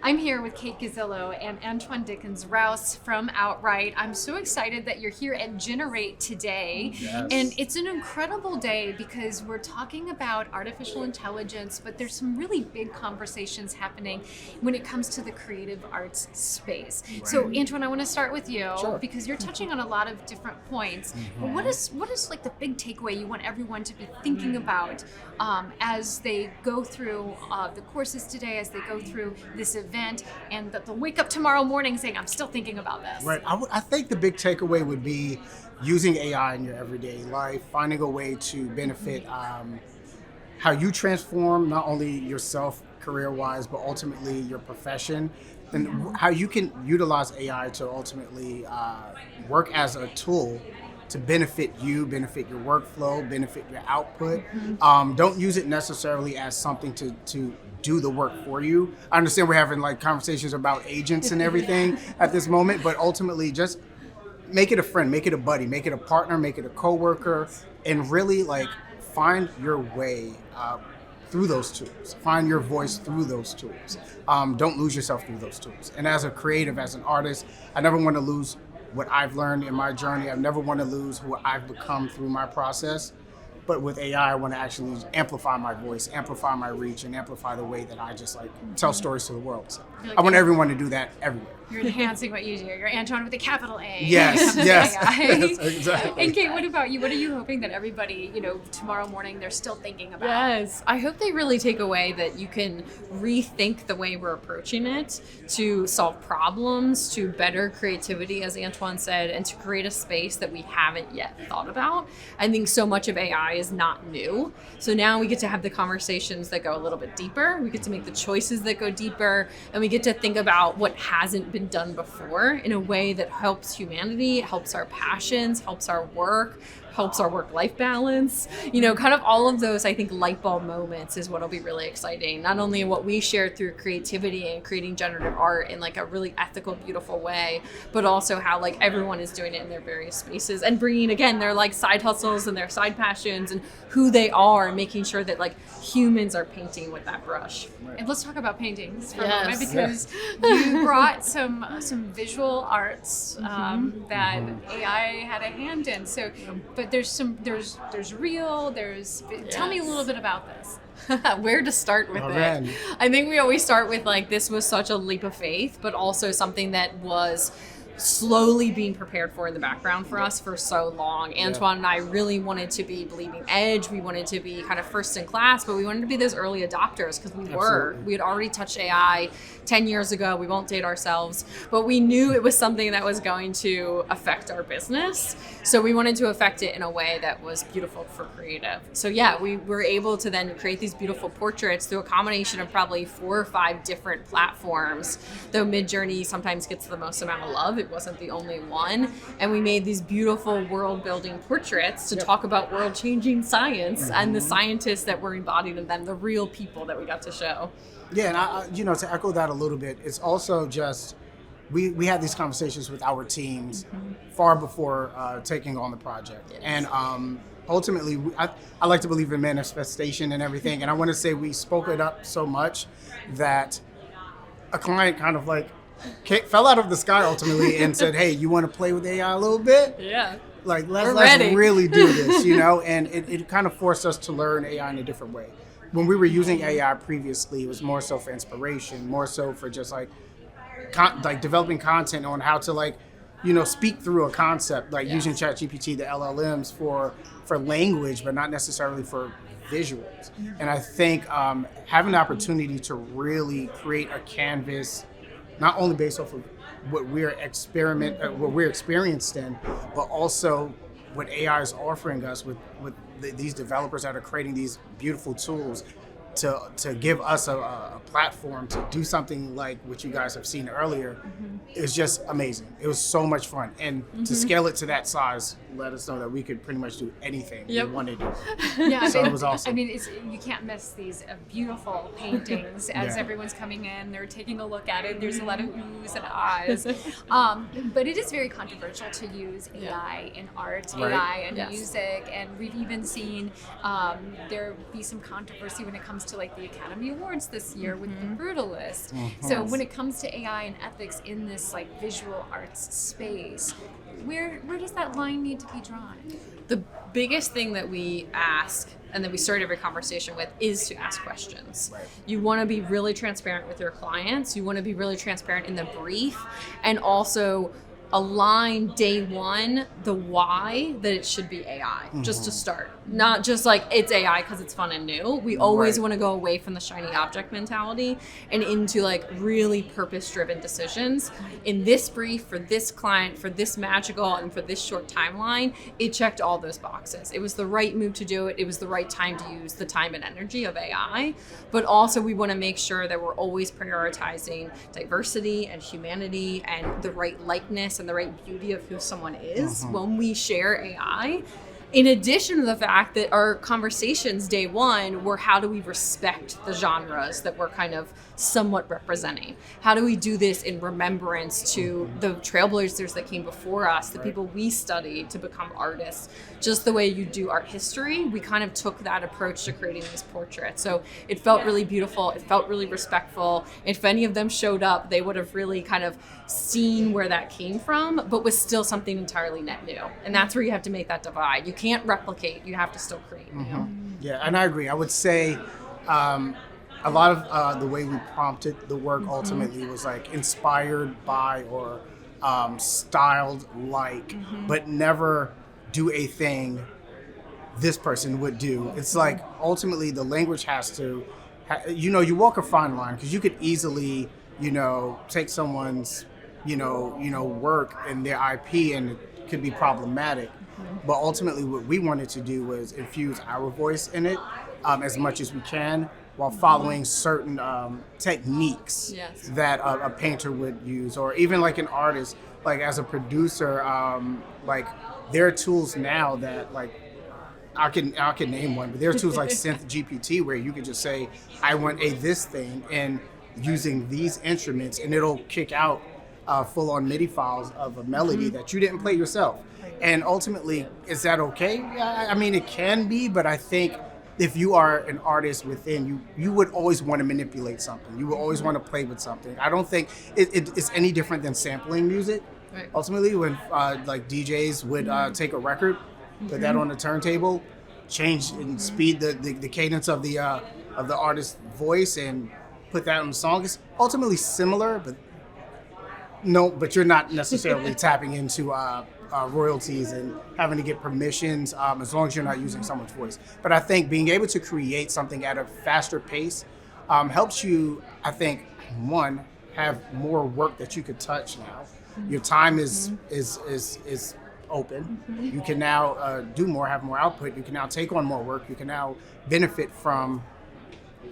I'm here with Kate Gazzillo and Antoine Dickerson-Rouse from Outright. I'm so excited that you're here at GNRT today. Yes. And it's an incredible day because we're talking about artificial intelligence, but there's some really big conversations happening when it comes to the creative arts space. Right. So Antoine, I want to start with you Sure. because you're touching on a lot of different points. But what is like the big takeaway you want everyone to be thinking about as they go through the courses today, as they go through this event, and that they'll wake up tomorrow morning saying, I'm still thinking about this. Right. I think the big takeaway would be using AI in your everyday life, finding a way to benefit how you transform not only yourself career-wise, but ultimately your profession, and how you can utilize AI to ultimately work as a tool to benefit you, benefit your workflow, benefit your output. Don't use it necessarily as something to do the work for you. I understand we're having like conversations about agents and everything at this moment, but ultimately just make it a friend, make it a buddy, make it a partner, make it a coworker, and really like find your way through those tools. Find your voice through those tools. Don't lose yourself through those tools. And as a creative, as an artist, I never want to lose what I've learned in my journey. I never want to lose who I've become through my process. But with AI, I want to actually amplify my voice, amplify my reach, and amplify the way that I just like tell stories to the world. So I want everyone to do that everywhere. You're enhancing what you do. You're Antoine with a capital A. Yes, yes. Yes, exactly. And Kate, what about you? What are you hoping that everybody, tomorrow morning they're still thinking about? Yes, I hope they really take away that you can rethink the way we're approaching it to solve problems, to better creativity, as Antoine said, and to create a space that we haven't yet thought about. I think so much of AI is not new. So now we get to have the conversations that go a little bit deeper. We get to make the choices that go deeper, and we get to think about what hasn't been done before in a way that helps humanity, helps our passions, helps our work, helps our work-life balance. Kind of all of those, I think, light bulb moments is what'll be really exciting. Not only in what we share through creativity and creating generative art in like a really ethical, beautiful way, but also how like everyone is doing it in their various spaces and bringing, again, their like side hustles and their side passions and who they are, and making sure that like humans are painting with that brush. And let's talk about paintings for a Yes. moment, because you brought some visual arts that AI had a hand in. So, but there's real. Tell me a little bit about this. Where to start with Alright. it? I think we always start with like, this was such a leap of faith, but also something that was slowly being prepared for in the background for us for so long. Antoine and I really wanted to be bleeding edge. We wanted to be kind of first in class, but we wanted to be those early adopters because we had already touched AI 10 years ago. We won't date ourselves, but we knew it was something that was going to affect our business. So we wanted to affect it in a way that was beautiful for creative. So yeah, we were able to then create these beautiful portraits through a combination of probably 4 or 5 different platforms, though Midjourney sometimes gets the most amount of love. It wasn't the only one. And we made these beautiful world-building portraits to talk about world-changing science and the scientists that were embodied in them, the real people that we got to show. Yeah, and I, to echo that a little bit, it's also just we had these conversations with our teams far before taking on the project, and ultimately, I like to believe in manifestation and everything, and I want to say we spoke it up so much that a client kind of like fell out of the sky ultimately and said, "Hey, you want to play with AI a little bit? Yeah. Like We're let's ready." really do this, and it kind of forced us to learn AI in a different way. When we were using AI previously, it was more so for inspiration, more so for just like developing content on how to speak through a concept, like using ChatGPT, the LLMs for language, but not necessarily for visuals. And I think having the opportunity to really create a canvas, not only based off of what we're experienced in, but also what AI is offering us with these developers that are creating these beautiful tools to give us a platform to do something like what you guys have seen earlier is just amazing. It was so much fun. And to scale it to that size let us know that we could pretty much do anything Yep. we wanted to. Yeah, So it was awesome. I mean, you can't miss these beautiful paintings as Yeah. everyone's coming in. They're taking a look at it. There's a lot of oohs and ahs. But it is very controversial to use AI in art, Right. AI in Yes. music, and we've even seen there be some controversy when it comes to like the Academy Awards this year with The Brutalist. So when it comes to AI and ethics in this like visual arts space, where does that line need to be drawn? The biggest thing that we ask and that we start every conversation with is to ask questions. Right. You want to be really transparent with your clients. You want to be really transparent in the brief, and also align day one the why that it should be AI, just to start. Not just like it's AI because it's fun and new. We always Right. want to go away from the shiny object mentality and into like really purpose-driven decisions. In this brief for this client, for this magical and for this short timeline, it checked all those boxes. It was the right move to do it. It was the right time to use the time and energy of AI. But also we want to make sure that we're always prioritizing diversity and humanity and the right likeness and the right beauty of who someone is when we share AI. In addition to the fact that our conversations day one were how do we respect the genres that we're kind of somewhat representing? How do we do this in remembrance to the trailblazers that came before us, the people we studied to become artists? Just the way you do art history, we kind of took that approach to creating these portraits. So it felt really beautiful. It felt really respectful. If any of them showed up, they would have really kind of seen where that came from, but was still something entirely net new. And that's where you have to make that divide. You can't replicate, you have to still create new. Yeah, and I agree. I would say a lot of the way we prompted the work ultimately was like inspired by or styled like, but never do a thing this person would do. It's like ultimately the language has to, you walk a fine line because you could easily, take someone's, work and their IP and it could be problematic. But ultimately what we wanted to do was infuse our voice in it as much as we can while following certain techniques Yes. that a painter would use, or even like an artist, like as a producer, like there are tools now that like I can name one, but there are tools like Synth GPT where you can just say, I want this thing, and using these instruments, and it'll kick out full-on MIDI files of a melody that you didn't play yourself. And ultimately, is that okay? Yeah, I mean, it can be, but I think if you are an artist within, you would always want to manipulate something. You would always want to play with something. I don't think it's any different than sampling music. Right. Ultimately, when like DJs would take a record, put that on the turntable, change and speed the cadence of the artist's voice and put that on the song. It's ultimately similar, but you're not necessarily tapping into royalties and having to get permissions as long as you're not using someone's voice. But I think being able to create something at a faster pace helps you, I think, one, have more work that you could touch now. Your time is open. You can now do more, have more output. You can now take on more work. You can now benefit from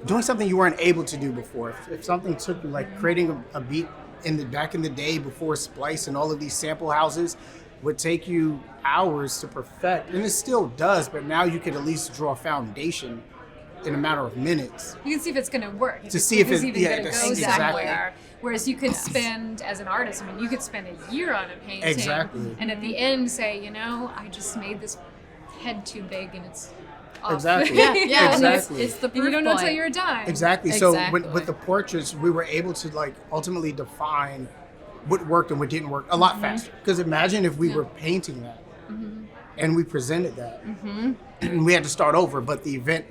doing something you weren't able to do before. If something took you, like creating a beat back in the day before Splice and all of these sample houses would take you hours to perfect, and it still does, but now you could at least draw a foundation in a matter of minutes. You can see if it's going to work. To see if it's even going to go exactly. somewhere. Whereas you could spend, as an artist, you could spend a year on a painting. Exactly. And at the end say, I just made this head too big and it's off. Exactly. Yeah, Exactly. it's the And proof you don't know until point. you're done. Exactly. So Exactly. with the portraits, we were able to like ultimately define what worked and what didn't work a lot faster. Because imagine if we were painting that and we presented that, and we had to start over, but the event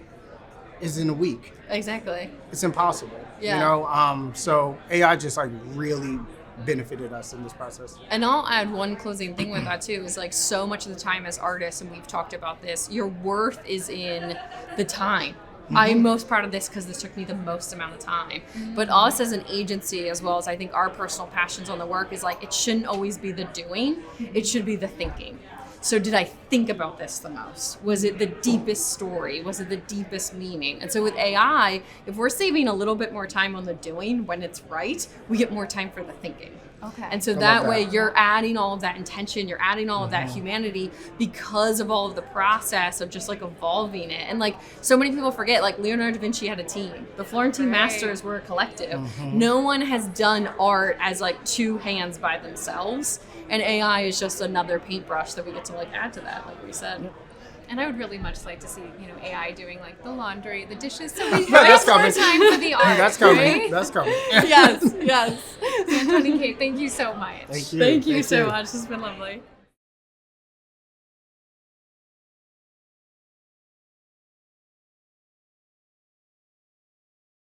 is in a week. Exactly. It's impossible. Yeah. So AI just like really benefited us in this process. And I'll add one closing thing with that too, is like so much of the time as artists, and we've talked about this, your worth is in the time. I'm most proud of this because this took me the most amount of time. But us as an agency, as well as I think our personal passions on the work, is like it shouldn't always be the doing, it should be the thinking. So did I think about this the most? Was it the deepest story? Was it the deepest meaning? And so with AI, if we're saving a little bit more time on the doing when it's right, we get more time for the thinking. Okay. And so I that love way that. you're adding all of that intention, you're adding all of that humanity because of all of the process of just like evolving it. And like so many people forget, like Leonardo da Vinci had a team. The Florentine Right. masters were a collective. No one has done art as like two hands by themselves. And AI is just another paintbrush that we get to like add to that, like we said. And I would really much like to see, AI doing like the laundry, the dishes, so we That's have more coming. time for the art. That's coming. Right? That's coming. Yes, yes. Antoine and Kate, thank you so much. Thank you. Thank you so much. It's been lovely.